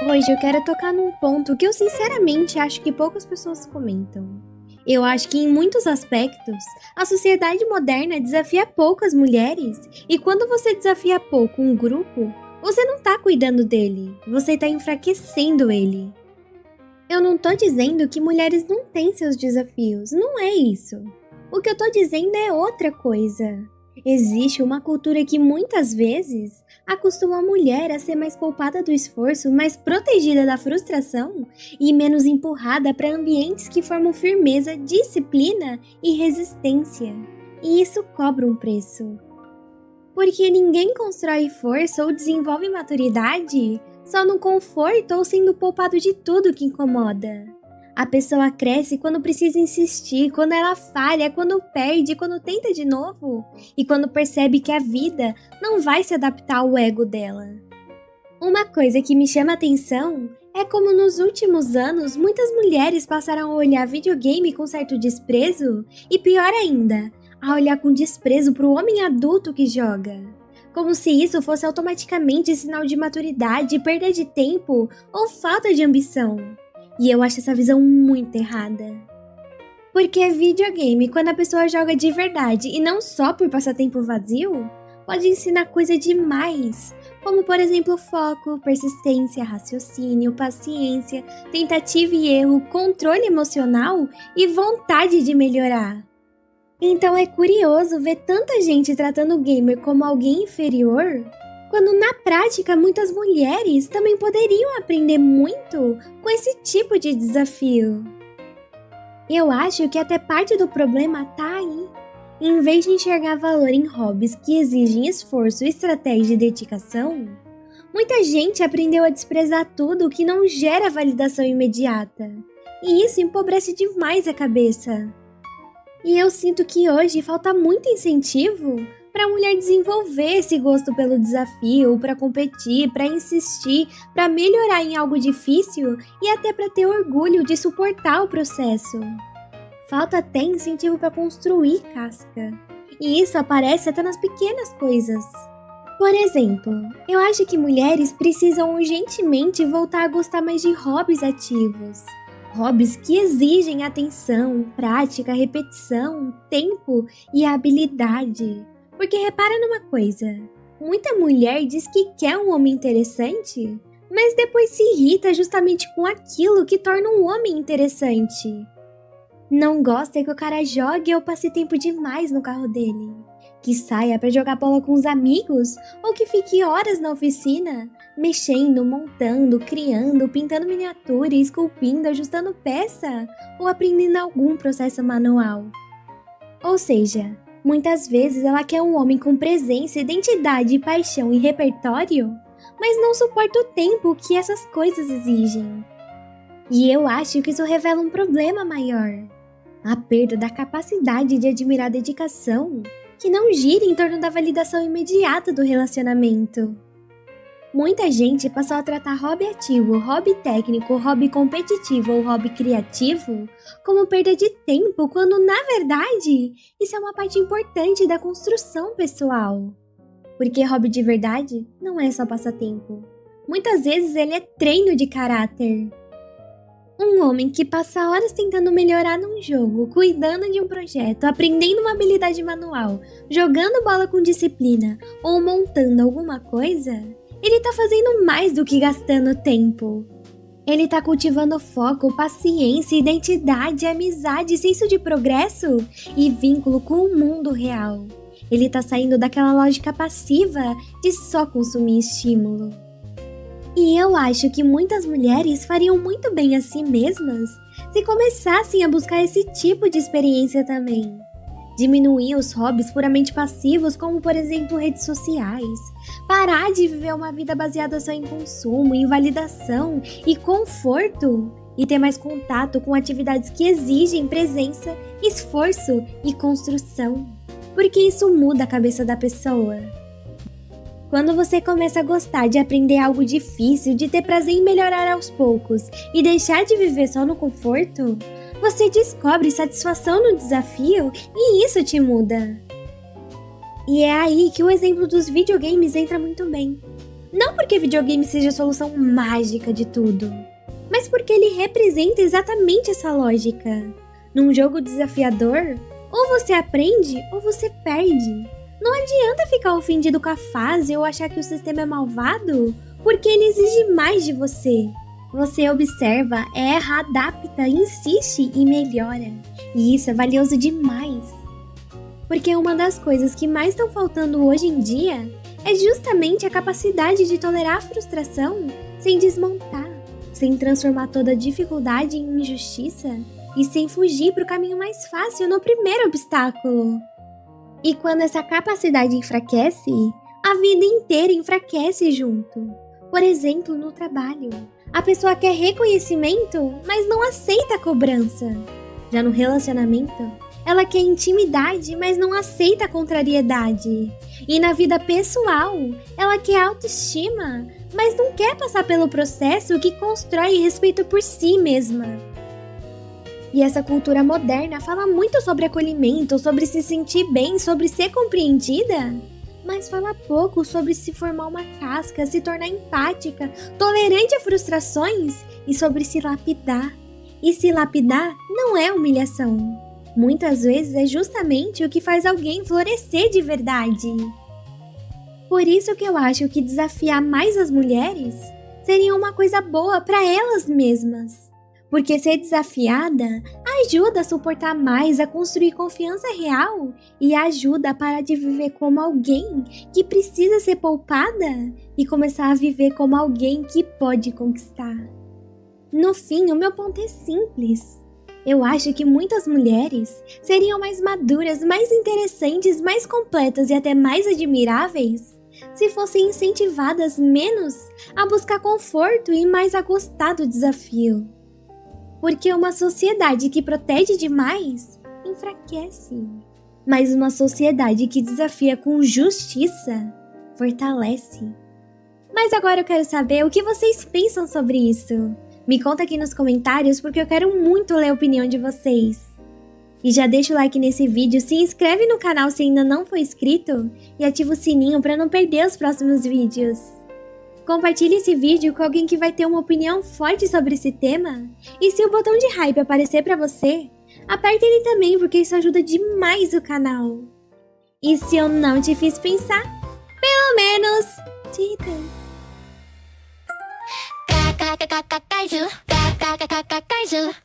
Hoje eu quero tocar num ponto que eu sinceramente acho que poucas pessoas comentam. Eu acho que em muitos aspectos, a sociedade moderna desafia pouco as mulheres, e quando você desafia pouco um grupo, você não tá cuidando dele, você tá enfraquecendo ele. Eu não tô dizendo que mulheres não têm seus desafios, não é isso. O que eu tô dizendo é outra coisa. Existe uma cultura que muitas vezes acostuma a mulher a ser mais poupada do esforço, mais protegida da frustração e menos empurrada para ambientes que formam firmeza, disciplina e resistência. E isso cobra um preço. Porque ninguém constrói força ou desenvolve maturidade só no conforto ou sendo poupado de tudo que incomoda. A pessoa cresce quando precisa insistir, quando ela falha, quando perde, quando tenta de novo e quando percebe que a vida não vai se adaptar ao ego dela. Uma coisa que me chama a atenção é como nos últimos anos muitas mulheres passaram a olhar videogame com certo desprezo e, pior ainda, a olhar com desprezo para o homem adulto que joga. Como se isso fosse automaticamente sinal de maturidade, perda de tempo ou falta de ambição. E eu acho essa visão muito errada. Porque videogame, quando a pessoa joga de verdade e não só por passatempo vazio, pode ensinar coisa demais, como por exemplo foco, persistência, raciocínio, paciência, tentativa e erro, controle emocional e vontade de melhorar. Então é curioso ver tanta gente tratando o gamer como alguém inferior, quando na prática muitas mulheres também poderiam aprender muito com esse tipo de desafio. Eu acho que até parte do problema tá aí. Em vez de enxergar valor em hobbies que exigem esforço, estratégia e dedicação, muita gente aprendeu a desprezar tudo que não gera validação imediata. E isso empobrece demais a cabeça. E eu sinto que hoje falta muito incentivo para a mulher desenvolver esse gosto pelo desafio, para competir, para insistir, para melhorar em algo difícil e até para ter orgulho de suportar o processo. Falta até incentivo para construir casca. E isso aparece até nas pequenas coisas. Por exemplo, eu acho que mulheres precisam urgentemente voltar a gostar mais de hobbies ativos. Hobbies que exigem atenção, prática, repetição, tempo e habilidade. Porque repara numa coisa, muita mulher diz que quer um homem interessante, mas depois se irrita justamente com aquilo que torna um homem interessante. Não gosta que o cara jogue ou passe tempo demais no carro dele, que saia pra jogar bola com os amigos ou que fique horas na oficina, mexendo, montando, criando, pintando miniatura, esculpindo, ajustando peça ou aprendendo algum processo manual. Ou seja, muitas vezes ela quer um homem com presença, identidade, paixão e repertório, mas não suporta o tempo que essas coisas exigem. E eu acho que isso revela um problema maior. A perda da capacidade de admirar a dedicação, que não gira em torno da validação imediata do relacionamento. Muita gente passou a tratar hobby ativo, hobby técnico, hobby competitivo ou hobby criativo como perda de tempo, quando, na verdade, isso é uma parte importante da construção pessoal. Porque hobby de verdade não é só passatempo. Muitas vezes ele é treino de caráter. Um homem que passa horas tentando melhorar num jogo, cuidando de um projeto, aprendendo uma habilidade manual, jogando bola com disciplina ou montando alguma coisa, ele tá fazendo mais do que gastando tempo. Ele tá cultivando foco, paciência, identidade, amizade, senso de progresso e vínculo com o mundo real. Ele tá saindo daquela lógica passiva de só consumir estímulo. E eu acho que muitas mulheres fariam muito bem a si mesmas se começassem a buscar esse tipo de experiência também. Diminuir os hobbies puramente passivos, como por exemplo redes sociais. Parar de viver uma vida baseada só em consumo, em validação e conforto. E ter mais contato com atividades que exigem presença, esforço e construção. Porque isso muda a cabeça da pessoa. Quando você começa a gostar de aprender algo difícil, de ter prazer em melhorar aos poucos e deixar de viver só no conforto, você descobre satisfação no desafio e isso te muda. E é aí que o exemplo dos videogames entra muito bem. Não porque videogame seja a solução mágica de tudo, mas porque ele representa exatamente essa lógica. Num jogo desafiador, ou você aprende ou você perde. Não adianta ficar ofendido com a fase ou achar que o sistema é malvado, porque ele exige mais de você. Você observa, erra, adapta, insiste e melhora. E isso é valioso demais. Porque uma das coisas que mais estão faltando hoje em dia é justamente a capacidade de tolerar a frustração sem desmontar, sem transformar toda dificuldade em injustiça e sem fugir para o caminho mais fácil no primeiro obstáculo. E quando essa capacidade enfraquece, a vida inteira enfraquece junto. Por exemplo, no trabalho. A pessoa quer reconhecimento, mas não aceita a cobrança. Já no relacionamento, ela quer intimidade, mas não aceita a contrariedade. E na vida pessoal, ela quer autoestima, mas não quer passar pelo processo que constrói respeito por si mesma. E essa cultura moderna fala muito sobre acolhimento, sobre se sentir bem, sobre ser compreendida, mas fala pouco sobre se formar uma casca, se tornar empática, tolerante a frustrações e sobre se lapidar. E se lapidar não é humilhação. Muitas vezes é justamente o que faz alguém florescer de verdade. Por isso que eu acho que desafiar mais as mulheres seria uma coisa boa para elas mesmas. Porque ser desafiada ajuda a suportar mais, a construir confiança real e ajuda a parar de viver como alguém que precisa ser poupada e começar a viver como alguém que pode conquistar. No fim, o meu ponto é simples. Eu acho que muitas mulheres seriam mais maduras, mais interessantes, mais completas e até mais admiráveis se fossem incentivadas menos a buscar conforto e mais a gostar do desafio. Porque uma sociedade que protege demais enfraquece. Mas uma sociedade que desafia com justiça fortalece. Mas agora eu quero saber o que vocês pensam sobre isso. Me conta aqui nos comentários porque eu quero muito ler a opinião de vocês. E já deixa o like nesse vídeo, se inscreve no canal se ainda não for inscrito e ativa o sininho para não perder os próximos vídeos. Compartilhe esse vídeo com alguém que vai ter uma opinião forte sobre esse tema. E se o botão de hype aparecer pra você, aperte ele também porque isso ajuda demais o canal. E se eu não te fiz pensar, pelo menos te irritei. Kaiju.